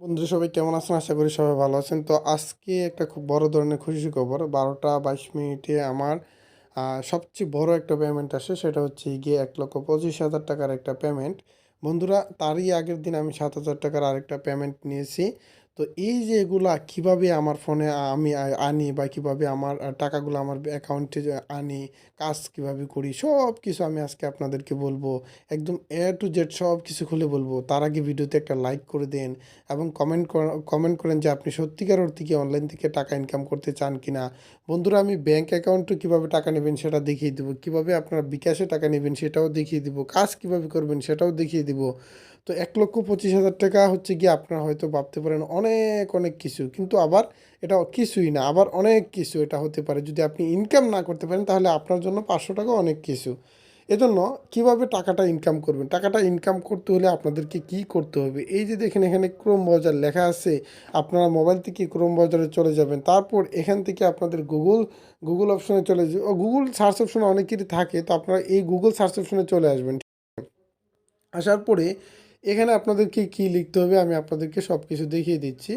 বন্ধুরা সবাই কেমন আছেন? আশা করি সবাই ভালো আছেন। তো আজকে একটা খুব বড় ধরনের খুশি খবর। 12টা 22 মিনিটে আমার সবচেয়ে বড় একটা পেমেন্ট আসে। সেটা হচ্ছে গিয়ে 1,25,000 টাকার একটা পেমেন্ট। বন্ধুরা, তারই আগের দিন আমি 7,000 টাকার আরেকটা পেমেন্ট নিয়েছি। তো এই যে এগুলা কিভাবে আমার ফোনে আমি আনি বা কিভাবে আমার টাকাগুলো আমার অ্যাকাউন্টে আনি, কাজ কিভাবে করি, সব কিছু আমি আজকে আপনাদেরকে বলবো। একদম A to Z সব কিছু খুলে বলবো। তার আগে ভিডিওতে একটা লাইক করে দেন এবং কমেন্ট করেন যে আপনি সত্যিকার অর্থে কি অনলাইন থেকে টাকা ইনকাম করতে চান কিনা। বন্ধুরা, আমি ব্যাংক অ্যাকাউন্টে কীভাবে টাকা নেবেন সেটা দেখিয়ে দেবো, কীভাবে আপনারা বিকাশে টাকা নেবেন সেটাও দেখিয়ে দেবো, কাজ কীভাবে করবেন সেটাও দেখিয়ে দেবো। তো 1,25,000 টাকা হচ্ছে গিয়ে আপনারা হয়তো ভাবতে পারেন অনেক অনেক কিছু, কিন্তু আবার এটা কিছুই না, আবার অনেক কিছু এটা হতে পারে। যদি আপনি ইনকাম না করতে পারেন তাহলে আপনার জন্য 500 টাকা অনেক কিছু। এজন্য কিভাবে টাকাটা ইনকাম করবেন, টাকাটা ইনকাম করতে হলে আপনাদেরকে কি করতে হবে, এই যে দেখেন এখানে ক্রোম ব্রাউজার লেখা আছে। আপনারা মোবাইল থেকে ক্রোম ব্রাউজারে চলে যাবেন, তারপর এখান থেকে আপনাদের গুগল অপশনে চলে যাবে। গুগল সার্চ অপশনে অনেকেরই থাকে, তো আপনারা এই গুগল সার্চ অপশনে চলে আসবেন। আসার পরে এখানে আপনাদেরকে কি লিখতে হবে আমি আপনাদেরকে সব কিছু দেখিয়ে দিচ্ছি।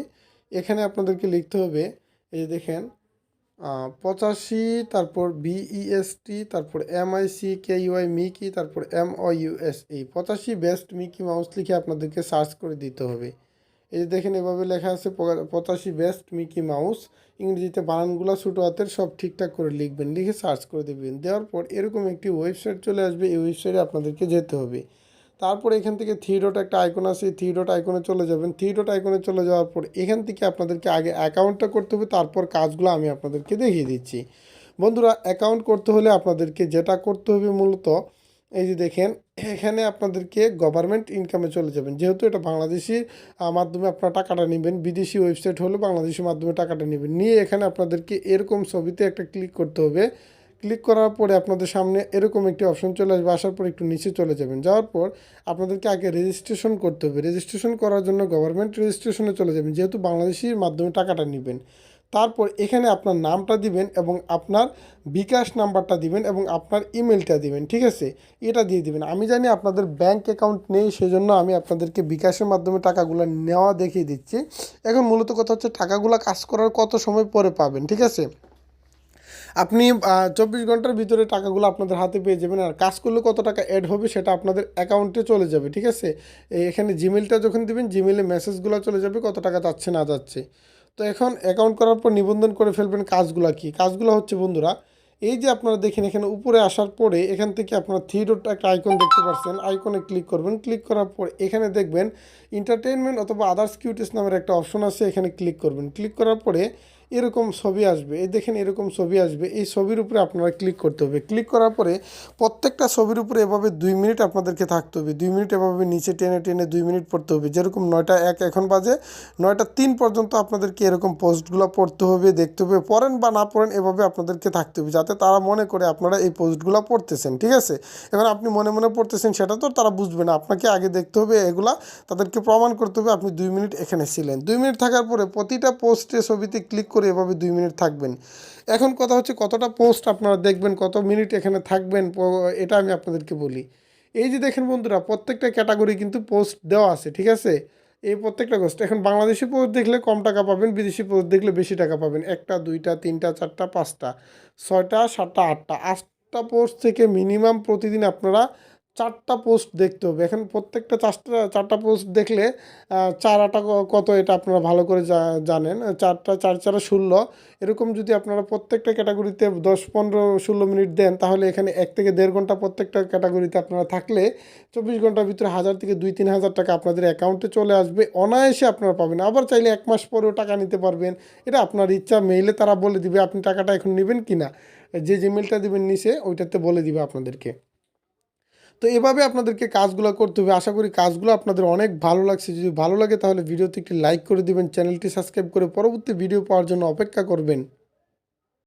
এখানে আপনাদেরকে লিখতে হবে, এই যে দেখেন 85, তারপর BEST, তারপর MICKEY মিকি, তারপর MOUSE 85 বেস্ট মিকি মাউস লিখে আপনাদেরকে সার্চ করে দিতে হবে। এই যে দেখেন এভাবে লেখা আছে 85 বেস্ট মিকি মাউস। ইংরেজিতে বানানগুলো ছোটো হাতের সব ঠিকঠাক করে লিখবেন, লিখে সার্চ করে দেবেন। দেওয়ার পর এরকম একটি ওয়েবসাইট চলে আসবে, এই ওয়েবসাইটে আপনাদেরকে যেতে হবে। তারপর এখান থেকে থ্রি ডট একটা আইকন আছে, থ্রি ডট আইকনে চলে যাবেন। থ্রি ডট আইকনে চলে যাওয়ার পর এখান থেকে আপনাদেরকে আগে অ্যাকাউন্টটা করতে হবে, তারপর কাজগুলো আমি আপনাদেরকে দেখিয়ে দিচ্ছি। বন্ধুরা, অ্যাকাউন্ট করতে হলে আপনাদেরকে যেটা করতে হবে মূলত, এই যে দেখেন এখানে আপনাদেরকে গভর্নমেন্ট ইনকামে চলে যাবেন। যেহেতু এটা বাংলাদেশি মাধ্যমে আপনারা টাকাটা নেবেন, বিদেশি ওয়েবসাইট হলে বাংলাদেশি মাধ্যমে টাকাটা নেবেন। নিয়ে এখানে আপনাদেরকে এরকম ছবিতে একটা ক্লিক করতে হবে। ক্লিক করার পরে আপনাদের সামনে এরকম একটি অপশন চলে আসবে। আসার পর একটু নিচে চলে যাবেন। যাওয়ার পর আপনাদেরকে আগে রেজিস্ট্রেশন করতে হবে। রেজিস্ট্রেশন করার জন্য গভর্নমেন্ট রেজিস্ট্রেশনে চলে যাবেন, যেহেতু বাংলাদেশির মাধ্যমে টাকাটা নেবেন। তারপর এখানে আপনার নামটা দিবেন এবং আপনার বিকাশ নাম্বারটা দিবেন এবং আপনার ইমেলটা দিবেন, ঠিক আছে? এটা দিয়ে দিবেন। আমি জানি আপনাদের ব্যাংক অ্যাকাউন্ট নেই, সেজন্য আমি আপনাদেরকে বিকাশের মাধ্যমে টাকাগুলো নেওয়া দেখিয়ে দিচ্ছি। এখন মূলত কথা হচ্ছে টাকাগুলো কাজ করার কত সময় পরে পাবেন, ঠিক আছে? আপনি 24 ঘন্টার ভিতরে টাকাগুলো আপনাদের হাতে পেয়ে যাবেন। আর কাজ করলে কত টাকা অ্যাড হবে সেটা আপনাদের অ্যাকাউন্টে চলে যাবে, ঠিক আছে? এখানে জিমেলটা যখন দিবেন, জিমেলে মেসেজগুলো চলে যাবে কত টাকা যাচ্ছে না যাচ্ছে। তো এখন অ্যাকাউন্ট করার পর নিবন্ধন করে ফেলবেন। কাজগুলো কি? কাজগুলো হচ্ছে বন্ধুরা, এই যে আপনারা দেখেন এখানে উপরে আসার পরে এখান থেকে আপনারা থ্রি ডট একটা আইকন দেখতে পাচ্ছেন, আইকনে ক্লিক করবেন। ক্লিক করার পর এখানে দেখবেন এন্টারটেনমেন্ট অথবা আদার্স কিউটিস নামের একটা অপশন আছে, এখানে ক্লিক করবেন। ক্লিক করার পরে এরকম ছবি আসবে, এই দেখেন এরকম ছবি আসবে। এই ছবির উপরে আপনারা ক্লিক করতে হবে। ক্লিক করার পরে প্রত্যেকটা ছবির উপরে এভাবে 2 মিনিট আপনাদেরকে থাকতে হবে। 2 মিনিট এভাবে নিচে টেনে টেনে 2 মিনিট পড়তে হবে। যেরকম 9টা 1 এখন বাজে, 9টা 3 পর্যন্ত আপনাদেরকে এরকম পোস্টগুলো পড়তে হবে, দেখতে হবে। পড়েন বা না পড়েন এভাবে আপনাদেরকে থাকতে হবে, যাতে তারা মনে করে আপনারা এই পোস্টগুলো পড়তেছেন, ঠিক আছে? এবার আপনি মনে মনে পড়তেছেন সেটা তো তারা বুঝবে না, আপনাকে আগে দেখতে হবে এগুলা, তাদেরকে প্রমাণ করতে হবে আপনি 2 মিনিট এখানে ছিলেন। 2 মিনিট থাকার পরে প্রতিটা পোস্টে ছবিতে ক্লিক করে এভাবে 2 মিনিট থাকবেন। এখন কথা হচ্ছে কতটা পোস্ট আপনারা দেখবেন, কত মিনিট এখানে থাকবেন, এটা আমি আপনাদেরকে বলি। এই যে দেখেন বন্ধুরা, প্রত্যেকটা ক্যাটাগরি কিন্তু পোস্ট দেওয়া আছে, ঠিক আছে? এই প্রত্যেকটা পোস্ট, এখন বাংলাদেশি পোস্ট দেখলে কম টাকা পাবেন, বিদেশি পোস্ট দেখলে বেশি টাকা পাবেন। 1টা 2টা 3টা 4টা 5টা 6টা 7টা 8টা পোস্ট থেকে মিনিমাম প্রতিদিন আপনারা 4টা পোস্ট দেখতে হবে। এখন প্রত্যেকটা 4টা পোস্ট দেখলে 4 8 কত, এটা আপনারা ভালো করে জানেন। 4টা 4 4 16, এরকম যদি আপনারা প্রত্যেকটা ক্যাটাগরিতে 10 15 16 মিনিট দেন, তাহলে এখানে 1 থেকে 1.5 ঘন্টা প্রত্যেকটা ক্যাটাগরিতে আপনারা থাকলে 24 ঘন্টার ভিতরে 1000 থেকে 2-3000 টাকা আপনাদের অ্যাকাউন্টে চলে আসবে। অনায়াসে আপনারা পাবেন। আবার চাইলে 1 মাস পরেও টাকা নিতে পারবেন, এটা আপনার ইচ্ছা। মেইলে তারা বলে দিবে আপনি টাকাটা এখন নেবেন কি না। যে জিমেলটা দিবেন নিচে, ওইটাতে বলে দিবে আপনাদেরকে। তো এভাবে আপনাদেরকে কাজগুলো করতে হবে। আশা করি কাজগুলো আপনাদের অনেক ভালো লাগছে। যদি ভালো লাগে তাহলে ভিডিওতে একটি লাইক করে দিবেন, চ্যানেলটি সাবস্ক্রাইব করে পরবর্তী ভিডিও পাওয়ার জন্য অপেক্ষা করবেন।